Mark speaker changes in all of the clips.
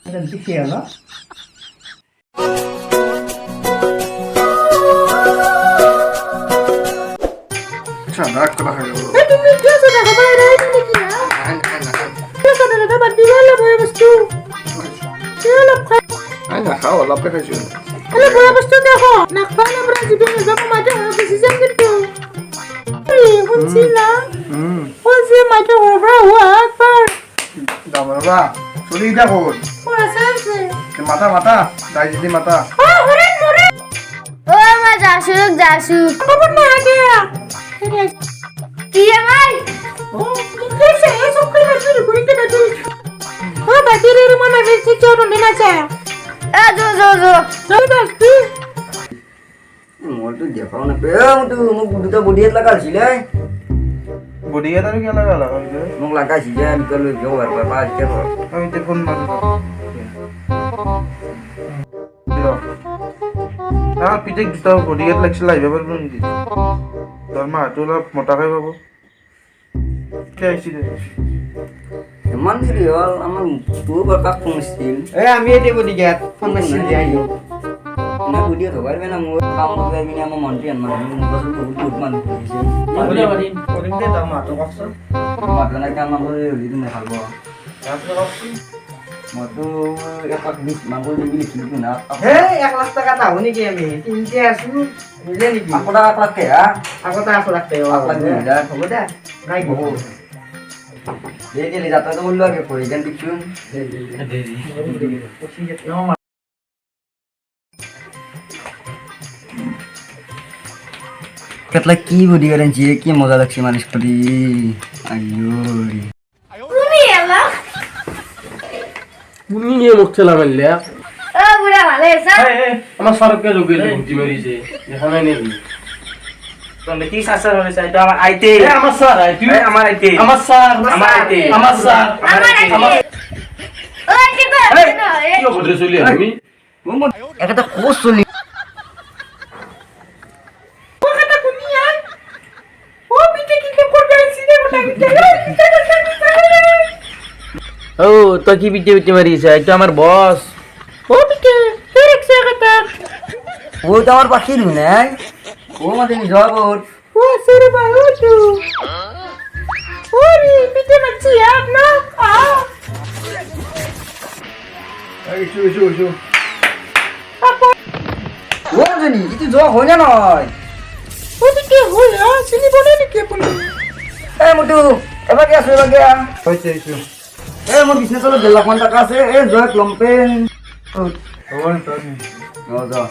Speaker 1: কি হলো
Speaker 2: আচ্ছা রাগ করা হয়ে গেল
Speaker 1: তুমি কি আছে না বাবা রে তুমি কি না কি আছে না বাবা দিওয়ালে বই বস্তু দিওয়ালে
Speaker 2: আই না খাও লাপে খাইছো
Speaker 1: আরে বই বস্তু দেখো না খানা বড় জীবন বাবা মাঝে হবে সিজন কিন্তু হুনছি না হুনছি মাঝে হবে একবার
Speaker 2: দাও বাবা চলি দেখো
Speaker 1: পড়াছে
Speaker 2: মাথা মাথা দাইজি মাথা
Speaker 1: হরে হরে
Speaker 3: ও মা যাসুক
Speaker 1: খবর না আগে
Speaker 3: কি ভাই
Speaker 1: ও কিসে এসব করে শুরু করে দিতে ও বাতিরে রে মনে হচ্ছে চোর না চা
Speaker 3: এ জো
Speaker 1: জলদস্তি
Speaker 4: মোর তো দেখাও না পে মুখ দুটো বডিয়াত লাগাইছিলে
Speaker 2: বডিয়া তার কি লাগা লাগা
Speaker 4: মুখ লাগাইছিলে আমি তো লই যাও আর বাবা আজকে
Speaker 2: আমি তে ফোন মারব পিঠে দুটা বডিয়া লাগছে লাইবে পারবো নি তোর মা তোলা মোটা খাই বাবু কে আইছি রে
Speaker 4: এমন দিলি হল আমার তুই বাবা কমছিল
Speaker 1: এ আমি এতে বডিগার্ড ফোন মেসেজ দিয়াইও
Speaker 4: না ভিডিও তো পারবে না মোর কাম করবে আমি আমার মনটি আনমান মুখ বসে বহুত মান দিছে
Speaker 1: বলে বাড়ি কোডিং দে দাও মা তো কষ্ট
Speaker 4: মাগনা কাম করে লিদু না খাবো
Speaker 1: তারপরে কষ্ট
Speaker 4: মতো এক বিশ মাগল দিবি লিখি না
Speaker 1: হে 1 লাখ টাকা দাও নাকি আমি তিনটে আসু বুঝলে নাকি
Speaker 4: আকোটা রাখতে
Speaker 1: আগতে আসু রাখতে হবে দে নাই গো
Speaker 4: এই যে যাতা তো বললো আগে কই দেন কিছু কেতলা কি বডি করেছি কি মজা লাগছে মানুষ করি আইয়ো
Speaker 3: তুমি এলা
Speaker 5: মুনি নিয়ে মুখ ঠেলা মারলে
Speaker 3: ও বুড়া ভালো আছে
Speaker 5: আমার সরকার লোকে ঘুরতে মারিছে এখানে নেই
Speaker 1: তোমরা কি শাসন হইছে এটা আমার আইতে
Speaker 5: আমার স্যার আইতি
Speaker 1: আমার আইতে
Speaker 5: আমার স্যার
Speaker 1: আমার আইতে
Speaker 5: আমার স্যার
Speaker 3: আমার আছে ওই কি
Speaker 5: কি বলতে চলি আমি
Speaker 4: একটা কোস চলি
Speaker 1: কথা তুমি আই ও পিতে কি করবে সিনে
Speaker 5: ও তো কি বিটে বিটে মারিছে এটা আমার বস
Speaker 1: ও পিতে ফেরেক সে কথা
Speaker 4: ও তো আমার পাখি নাই ও মাঝে নি জব
Speaker 1: ও সরে ভাই ও তো ওরে পিতে মাছি আপনা আ
Speaker 2: এই শু
Speaker 4: ও জানি ইতি জব হয় না নয়
Speaker 1: ও পিতে হইয়া চিনি বনে নাকি আপনি
Speaker 4: এ মুটু এবার কি আসবে এবার গিয়া
Speaker 2: হইছে ইস্যু
Speaker 4: এ মোর বিজনেস হলো 1.5 লাখ টাকা আছে এ জয় লম্পেন
Speaker 2: ওই তো
Speaker 4: ও যা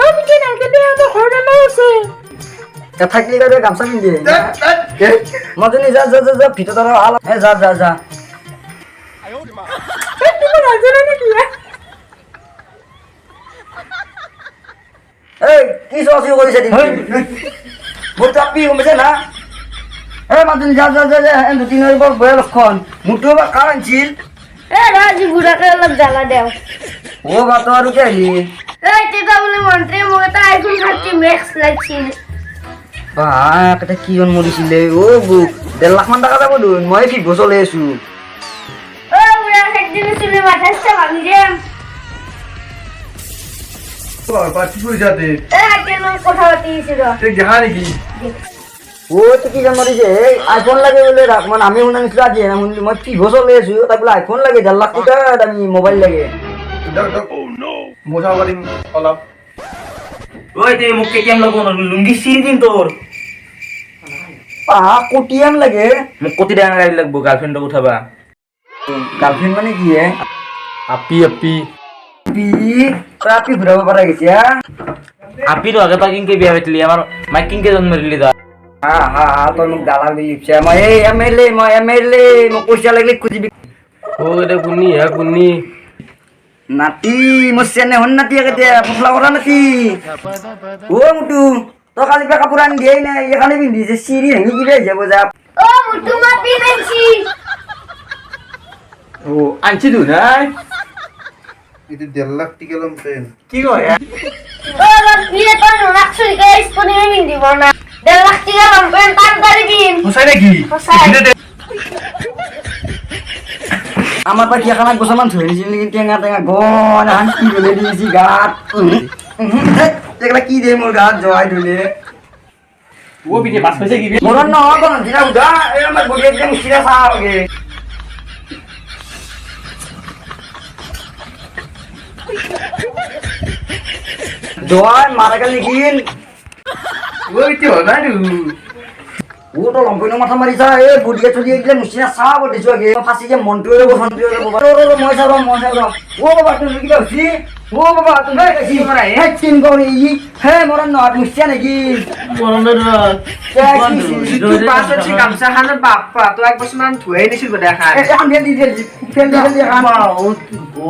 Speaker 1: ও পিতে না কেটে তো হড়া না আছে
Speaker 4: তা থাকলি গাবে গামছা পিন দিয়ে মজনি যা ভিতর ধরো আলো এ যা
Speaker 1: তুমি রাজনা নাকি
Speaker 4: এই কি সসি কইছে দিন মোর চাপি কমছে না এ মজনি যা এ দুই তিন বছর বয় লক্ষণ মুটু বা কারণছিল
Speaker 3: এ রাজি বুড়াকে অলপ জ্বালা দেও
Speaker 4: ও বাত আর কে আইলি
Speaker 3: এই টিকা বলে মন্ত্রী মোকে তো আইফোন 30 ম্যাক্স লাগছিল
Speaker 4: বা এটা কি জন মরিছিলে ও গু 1.5 লাখ টাকা যাব দুন মই কি বসলে আছো
Speaker 3: ও বুড়া একদিন চুলে মাথাসটা ভাঙি যে
Speaker 2: পাঁচ ফুল যাতে
Speaker 3: এ কেন কথা বলতিছিল
Speaker 2: তে দেখা নাকি
Speaker 4: ও তো কি জন মরিছে এই আইফোন লাগে বলে রাখ মানে আমি শুনা নিছিল আজি না শুনলি মই কি বসলে আছো তাই বলে আইফোন লাগে 1.5 লাখ টাকা দামি মোবাইল লাগে
Speaker 2: ও নো মোছা বাড়ি অলপ
Speaker 1: ওই তে মুখে কেমন লাগো লুঙ্গি সিল দিন তোর
Speaker 4: পাহা কোটিয়াম লাগে
Speaker 1: মুখ কতি ডাঙা গাড়ি লাগবো গার্লফ্রেন্ড উঠাবা
Speaker 4: গার্লফ্রেন্ড মানে কি হে
Speaker 5: আপি
Speaker 4: পি আপি ঘুরাবো পারা গেছে
Speaker 1: আপি তো আগে পাকিং কে বিয়া হইতলি আমার মাইকিং কে জন্ম দিলি দা
Speaker 4: হা তোর মুখ গালার বিলিপছে মই এই এমএলএ মোক পয়সা লাগলে খুঁজিবি
Speaker 5: ও এটা কুন্নি
Speaker 4: নাতি মোৰ চেনে হন নাতি আগতে ফুফলা কৰা নাতি ও মুটু তো কালি পে কাপোৰ আনি দিয়াই নাই এখানে পিন্ধিছে চিৰি হেঙি কিবা যাব যা
Speaker 3: ও মুটু মাপি পেছি
Speaker 5: ও আনছি দু নাই
Speaker 2: এটা 1.5 লাখ টিকা লম্পেন
Speaker 1: কি কয়
Speaker 3: ও বাপ বিয়ে তো রাখছু গাইস কোনি মিন দিব না 1.5 লাখ টাকা লম্পেন তাড়াতাড়ি দিন
Speaker 1: হোসাই নাকি
Speaker 3: হোসাই
Speaker 4: আমার পাখি এখানে গোসামান ধরে নিয়েছিল কিন্তু টেঙা টেঙা গন এখন কি বলে দিয়েছি গাত এগুলা কি দিয়ে মোর গাত জয় ধুলে
Speaker 5: ও পিঠে বাস পাইছে কি
Speaker 4: মোর ন কোন দিনা উদা এই আমার বডি একদম সিরা সাওগে জয় মারা গেল কিন
Speaker 2: ওই তো না
Speaker 4: ও তো লম্পইনো মাথা মারিছা এ বুড়িয়ে চলি গেলে মুছিনা সাব দিছো আগে ফাসি যে মন্টু রে বসন্ত রে বাবা ও মই সাব ও বাবা তুমি কি করছি ও বাবা তুমি কি করা হে চিন করে ই হে মোর ন মুছিয়া নাকি
Speaker 5: মরণের
Speaker 2: তুই পাঁচ আছে গামছা খান বাপ্পা তো এক বছর মান ধুয়ে নিছিল দেখা
Speaker 4: এখন দিয়ে দিয়ে ফেল দিয়ে খান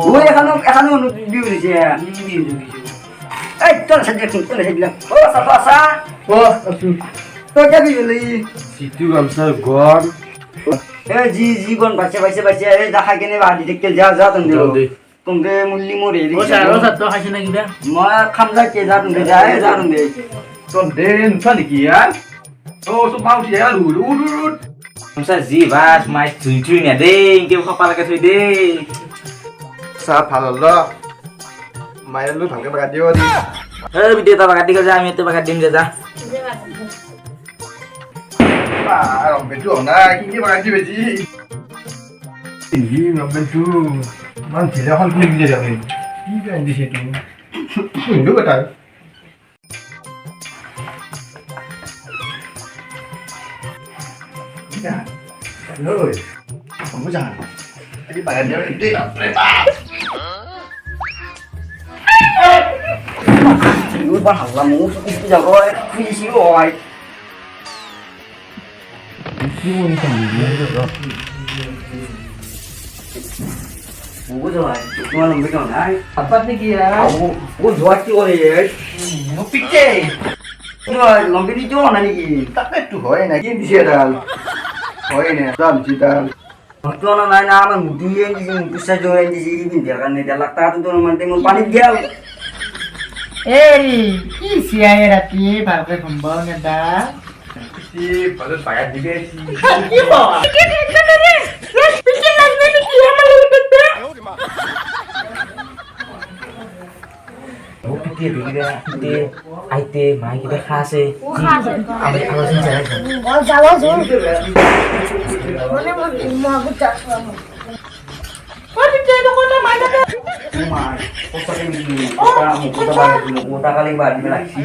Speaker 4: ও এখানো দিউ দিছে এই তোর সাথে দিলাম ও সাফা
Speaker 2: ও
Speaker 4: তো কে দিলি
Speaker 5: সিটু গামছার গন
Speaker 4: এ জি গন বাচ্চা এ দেখা কেনে বাড়ি দেখতে যা তুমি তুমি মুল্লি মোরে
Speaker 5: ও স্যার তো খাইছে না কিবা
Speaker 4: মই খামজা কে যা তুমি যা তুমি
Speaker 2: তোর দেন ফানি কি আর ও সব বাউটি আর উড়
Speaker 5: গামছা জি বাস মাই চুই না দে কেউ কপালকে থই দে
Speaker 2: সাপ ভালো ল মায়ের লো ভালকে বাগা দিও দি
Speaker 5: এ বিদে তা বাগাতি যা আমি এতে বাগা দিম যা
Speaker 2: আর বেটু না কি বাগা দিবে জি ইনি বেটু মান ছিলা হল কি দিয়ে যাবে কি গান দিছে তুমি উড়ো কথা Ya, lôi, không có giàn. Đi bà nhớ đi.
Speaker 4: Ui ban hỏng là mũ bây giờ rồi phi xíu rồi
Speaker 2: Xíu không gì được đâu.
Speaker 4: mũ rồi nó làm cái còn ai
Speaker 2: Apa nih kia?
Speaker 4: ui giỏi chưa đấy
Speaker 2: Nó piche.
Speaker 4: rồi làm cái đi chỗ này gì
Speaker 2: Tak itu hoy na kin dia dal. Hoy ne dal jital.
Speaker 4: Waktu orang lain nama mudi yang di sini bisa jual di sini dia kan dia lakta tu tu nama tengok panik gel
Speaker 1: এই কি সিয়াই রাতি ভালকে সম্ভব NEDA
Speaker 2: Si pada payah juga si.
Speaker 1: কি বল কি দেখতে রে yes পিকে লাগবে কি আমার দেখতে
Speaker 5: ও পিঠে দিলে পিঠে আইতে মাই কিবা খাসে আমি আলোচনা চালাই
Speaker 3: যাওয়া জোর মনে মনে
Speaker 1: ও পিকে দেখো না মাইনাতে
Speaker 4: cuma kosa ini kita balik dulu kita kali balik lagi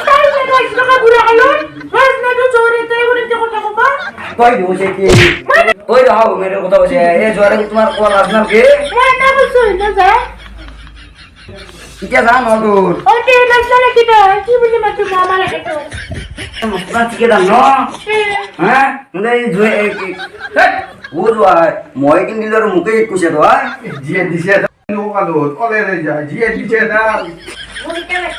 Speaker 1: তাই না গাইস লাগা বুড়া হলো গাইস না তো চোরে তে করে তে কথা কবা
Speaker 4: koi dulu sih koi dah mere kota bose juara তোমার কল আসলাম কে
Speaker 1: না বলছই না যা
Speaker 4: kita sama lur
Speaker 1: ওকে লাগলে কিটা কি বলি মাত্র মামা লাগে তো
Speaker 4: mesti kita dah no hah mulai jual वो जो है मोए के नीलर मुके कुछ है तो है
Speaker 2: Dia di sini lu kalau oleh aja. Dia di sini dah.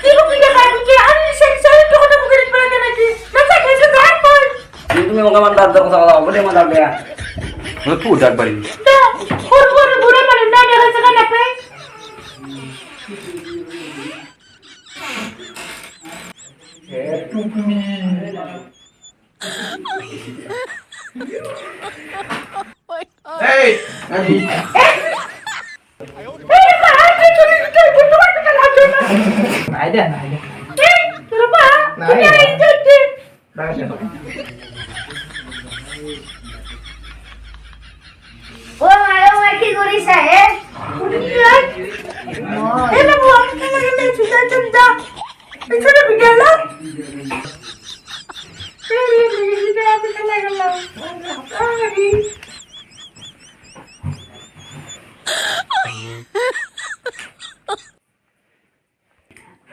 Speaker 1: কি বলি দেখা কি আমি সেই তো কথা বলে পড়া নাকি না থাকে তো গায় কই
Speaker 4: ini tuh memang mandar terus kalau boleh mandar dia
Speaker 2: Lu tuh udah balik.
Speaker 1: তো ওর বুড়া মানে না দেখা জায়গা না পে
Speaker 2: Hey, Nadi.
Speaker 5: আইদা না
Speaker 3: ও মারা কি করিস হে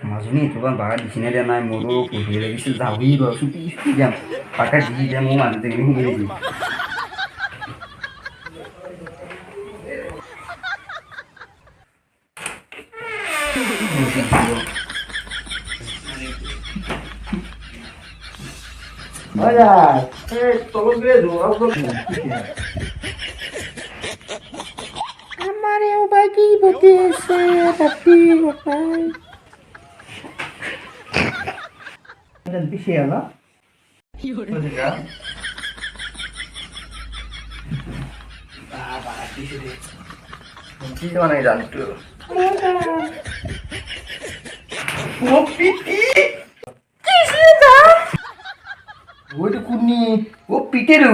Speaker 4: Maksudnya itu kan bakal di sini dia naik mulu, kudu lagi sezawi baru supi jam, pakai di dia mau mana tengah ini.
Speaker 2: Ayah, tolong dia dong. Aku
Speaker 1: আমার এও বাকি বকে এসে রাতি ওপাই
Speaker 2: dan pisah ya, lah. Iya. কি মানে জানতো ও PT ওইটা কুনি ও পিটেরু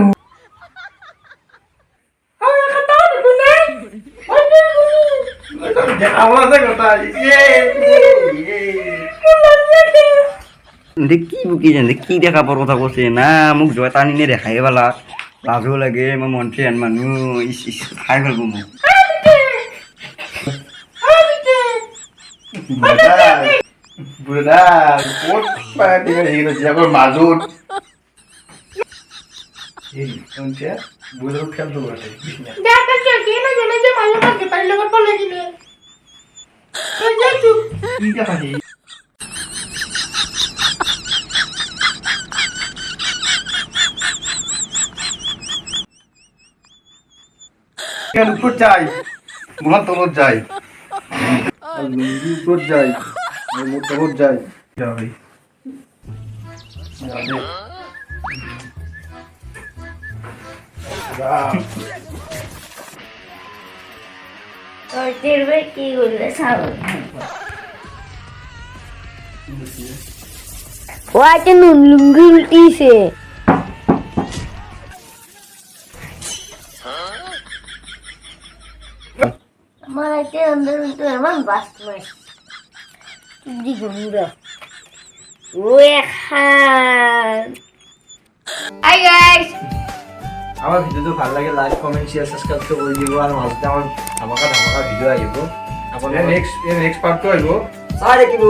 Speaker 4: কি বুকি জানে কি দেখা পর কথা কৈছে না মোক জয় টানি নে দেখাই পালা লাজো লাগে মই মন্ত্ৰী আন মানুহ ইচ ইচ খাই ফেলব মোক
Speaker 2: বুঢ়া ক'ত পাই মাজত বুঢ়া খেলটো বটে কি দেখা উপর যাই মহা তলত যাই উপর যাই তলত যাই যাবে
Speaker 3: কি করলে ও আজকে নুন লুঙ্গি উল্টিছে আমার আজকে অন্দর উল্টো এমন বাস্ট মাস কি ঘুমরা ও খান হাই গাইস
Speaker 5: আমার ভিডিওটো ভাল লাগে লাইক কমেন্ট শেয়ার সাবস্ক্রাইব করে দিব আর মাঝে আমার ধামাকা ভিডিও আহিব
Speaker 2: নেক্সট পার্ট তো আইব
Speaker 4: চাই দেখিব